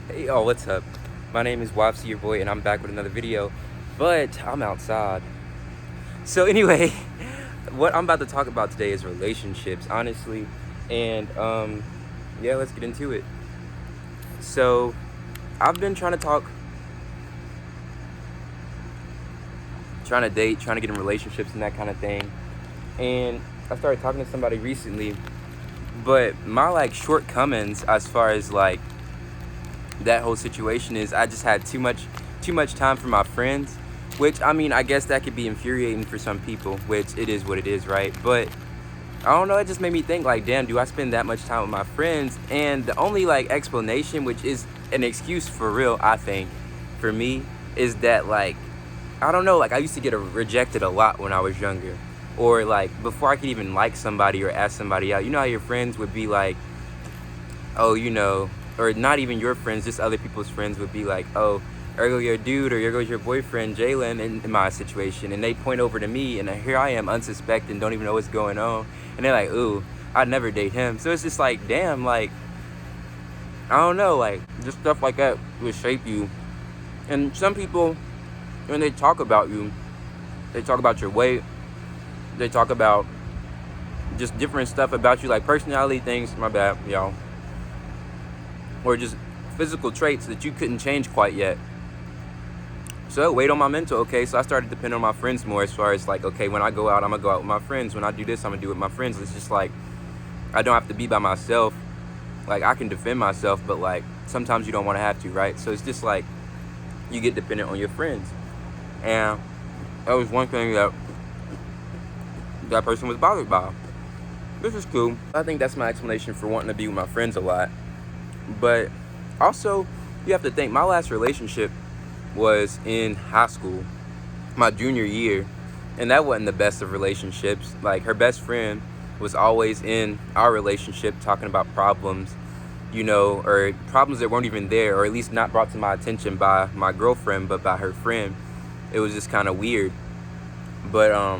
Hey, y'all, what's up? My name is Wapsie, your boy, and I'm back with another video, but I'm outside. So anyway, what I'm about to talk about today is relationships, honestly, and yeah, let's get into it. So I've been trying to date, trying to get in relationships and that kind of thing, and I started talking to somebody recently, but my shortcomings as far as that whole situation is I just had too much time for my friends, which I mean I guess that could be infuriating for some people, which it is what it is, right? But I don't know, it just made me think damn, do I spend that much time with my friends? And the only explanation, which is an excuse for real, I think, for me, is that I don't know, I used to get rejected a lot when I was younger. Or before I could even like somebody or ask somebody out, you know how your friends would be like, oh, or not even your friends, just other people's friends would be like, oh, there goes your dude, or here goes your boyfriend, Jalen, in my situation. And they point over to me, and here I am, unsuspecting, don't even know what's going on. And they're like, ooh, I'd never date him. So it's just damn, I don't know, just stuff like that would shape you. And some people, when they talk about you, they talk about your weight, they talk about just different stuff about you, like personality things, my bad, y'all, or just physical traits that you couldn't change quite yet. So it weighed on my mental, okay? So I started depending on my friends more as far as okay, when I go out, I'm gonna go out with my friends. When I do this, I'm gonna do it with my friends. It's just I don't have to be by myself. I can defend myself, but sometimes you don't wanna have to, right? So it's just you get dependent on your friends. And that was one thing that person was bothered by. This is cool. I think that's my explanation for wanting to be with my friends a lot. But also, you have to think, my last relationship was in high school, my junior year, and that wasn't the best of relationships. Her best friend was always in our relationship talking about problems, or problems that weren't even there, or at least not brought to my attention by my girlfriend, but by her friend. It was just kind of weird. But I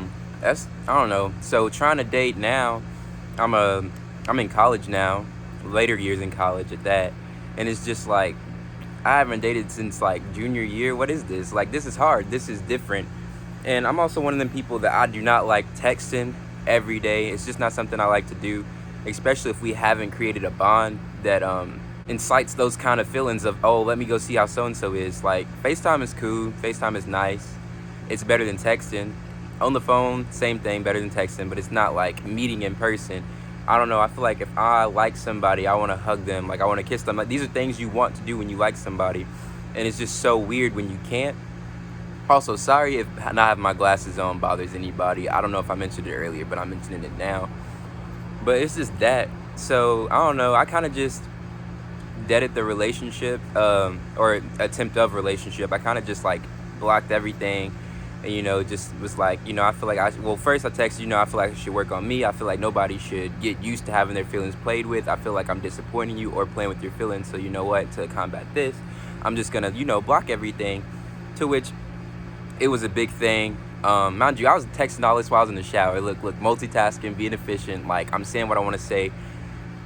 don't know. So trying to date now, I'm in college now, later years in college at that, and it's just I haven't dated since junior year. What is this? This is hard. This is different. And I'm also one of them people that I do not like texting every day. It's just not something I like to do, especially if we haven't created a bond that incites those kind of feelings of, oh, let me go see how so-and-so is. FaceTime is cool. FaceTime is nice. It's better than texting. On the phone, same thing, better than texting, but it's not meeting in person. I don't know, I feel if I like somebody, I want to hug them, I want to kiss them. These are things you want to do when you like somebody, and it's just so weird when you can't. Also, sorry if not having my glasses on bothers anybody. I don't know if I mentioned it earlier, but I'm mentioning it now. But it's just that. So, I don't know, I kind of just deaded the relationship, or attempt of relationship. I kind of just blocked everything. And just was I feel first I texted, I feel I should work on me. I feel nobody should get used to having their feelings played with. I feel I'm disappointing you or playing with your feelings. So you know what, to combat this, I'm just gonna block everything. To which it was a big thing. Mind you, I was texting all this while I was in the shower. Look, multitasking, being efficient. I'm saying what I want to say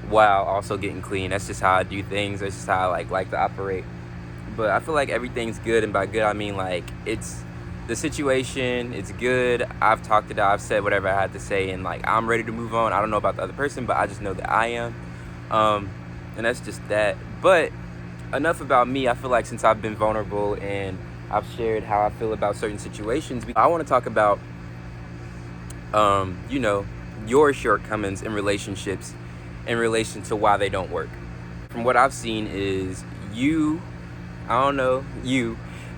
while also getting clean. That's just how I do things. That's just how I like to operate. But I feel everything's good, and by good I mean it's the situation, it's good. I've talked it out, I've said whatever I had to say, and I'm ready to move on. I don't know about the other person, but I just know that I am. And that's just that. But enough about me. I feel since I've been vulnerable and I've shared how I feel about certain situations, I want to talk about your shortcomings in relationships in relation to why they don't work. From what I've seen is you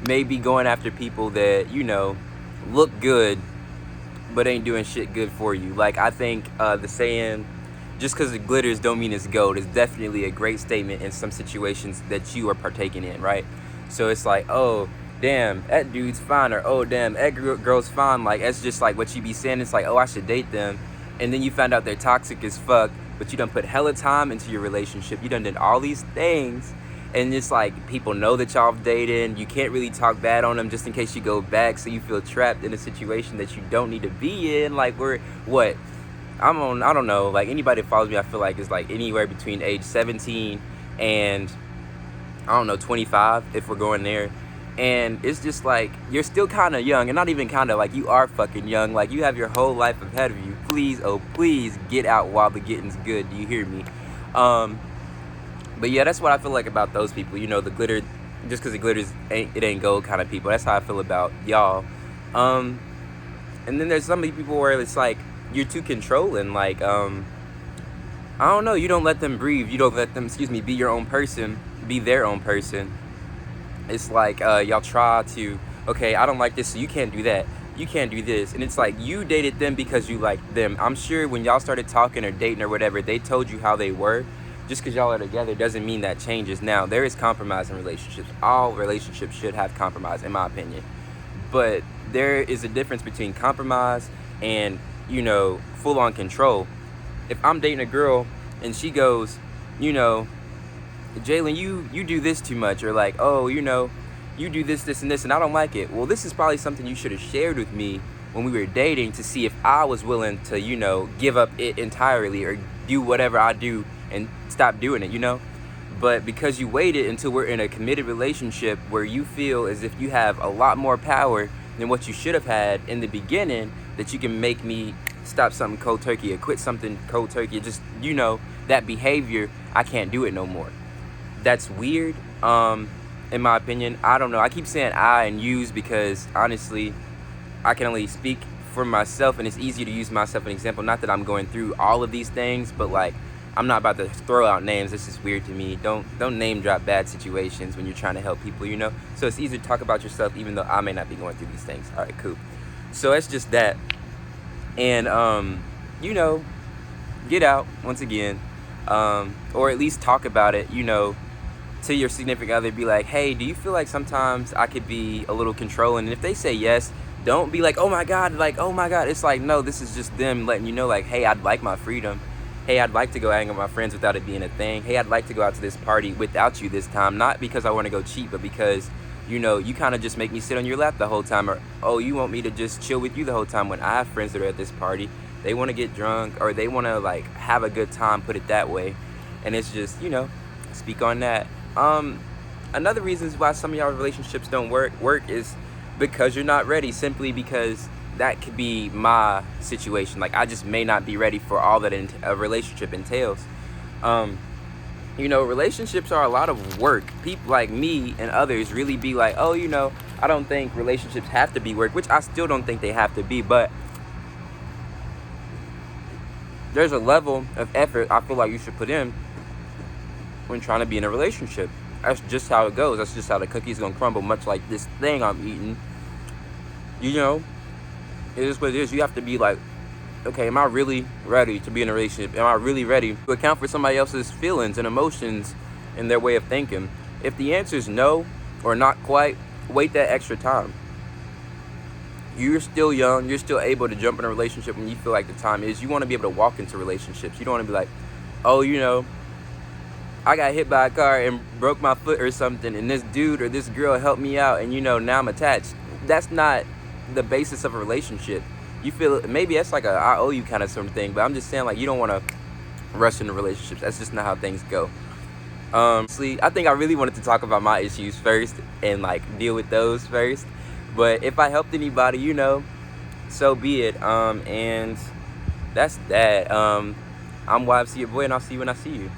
may be going after people that look good but ain't doing shit good for you. I think the saying, just because it glitters don't mean it's gold, is definitely a great statement in some situations that you are partaking in, right? So it's oh, damn, that dude's fine, or oh, damn, that girl's fine. That's just what you be saying. It's oh, I should date them. And then you find out they're toxic as fuck, but you done put hella time into your relationship. You done did all these things. And it's people know that y'all have dated. You can't really talk bad on them just in case you go back. So you feel trapped in a situation that you don't need to be in. I don't know. Anybody that follows me, I feel is anywhere between age 17 and I don't know, 25 if we're going there. And it's just like, you're still kind of young, and not even kind of, like, you are fucking young. Like, you have your whole life ahead of you. Please, oh please, get out while the getting's good. Do you hear me? But yeah, that's what I feel like about those people. You know, the glitter, just because it glitters, it ain't gold kind of people. That's how I feel about y'all. And then there's some people where it's like, you're too controlling. Like, I don't know, you don't let them breathe. You don't let them, be your own person, be their own person. It's like, y'all try to, okay, I don't like this, so you can't do that. You can't do this. And it's like, you dated them because you liked them. I'm sure when y'all started talking or dating or whatever, they told you how they were. Just because y'all are together doesn't mean that changes. Now, there is compromise in relationships. All relationships should have compromise, in my opinion. But there is a difference between compromise and, you know, full-on control. If I'm dating a girl and she goes, you know, Jalen, you do this too much, or like, oh, you know, you do this, and this, and I don't like it. Well, this is probably something you should have shared with me when we were dating to see if I was willing to, you know, give up it entirely or do whatever I do and stop doing it, you know? But because you waited until we're in a committed relationship where you feel as if you have a lot more power than what you should have had in the beginning, that you can make me stop something cold turkey or quit something cold turkey, just, you know, that behavior, I can't do it no more. That's weird, in my opinion. I don't know. I keep saying I and yous because, honestly, I can only speak for myself, and it's easier to use myself as an example. Not that I'm going through all of these things, but, like, I'm not about to throw out names. This is weird to me. Don't name drop bad situations when you're trying to help people, you know? So it's easier to talk about yourself even though I may not be going through these things. All right, cool. So it's just that. And, you know, get out, once again, or at least talk about it, you know, to your significant other. Be like, hey, do you feel like sometimes I could be a little controlling? And if they say yes, don't be like, oh my God, It's like, no, this is just them letting you know, like, hey, I'd like my freedom. Hey, I'd like to go hang with my friends without it being a thing. Hey, I'd like to go out to this party without you this time. Not because I want to go cheat, but because, you know, you kind of just make me sit on your lap the whole time. Or, oh, you want me to just chill with you the whole time when I have friends that are at this party. They want to get drunk, or they want to, like, have a good time, put it that way. And it's just, you know, speak on that. Another reason why some of y'all relationships don't work is because you're not ready. Simply because that could be my situation. Like, I just may not be ready for all that a relationship entails. You know, relationships are a lot of work. People like me and others really be like, oh, you know, I don't think relationships have to be work, which I still don't think they have to be, but there's a level of effort I feel like you should put in when trying to be in a relationship. That's just how it goes. That's just how the cookie's gonna crumble, much like this thing I'm eating. You know, it is what it is. You have to be like, okay, am I really ready to be in a relationship? Am I really ready to account for somebody else's feelings and emotions and their way of thinking? If the answer is no, or not quite, wait that extra time. You're still young. You're still able to jump in a relationship when you feel like the time is. You want to be able to walk into relationships. You don't want to be like, oh, you know, I got hit by a car and broke my foot or something, and this dude or this girl helped me out, and, you know, now I'm attached. That's not the basis of a relationship. You feel, maybe that's like a I owe you kind of sort of thing, but I'm just saying, like, you don't want to rush into relationships. That's just not how things go. I think I really wanted to talk about my issues first and, like, deal with those first. But if I helped anybody, you know, so be it. And that's that. I'm YFC, your boy, and I'll see you when I see you.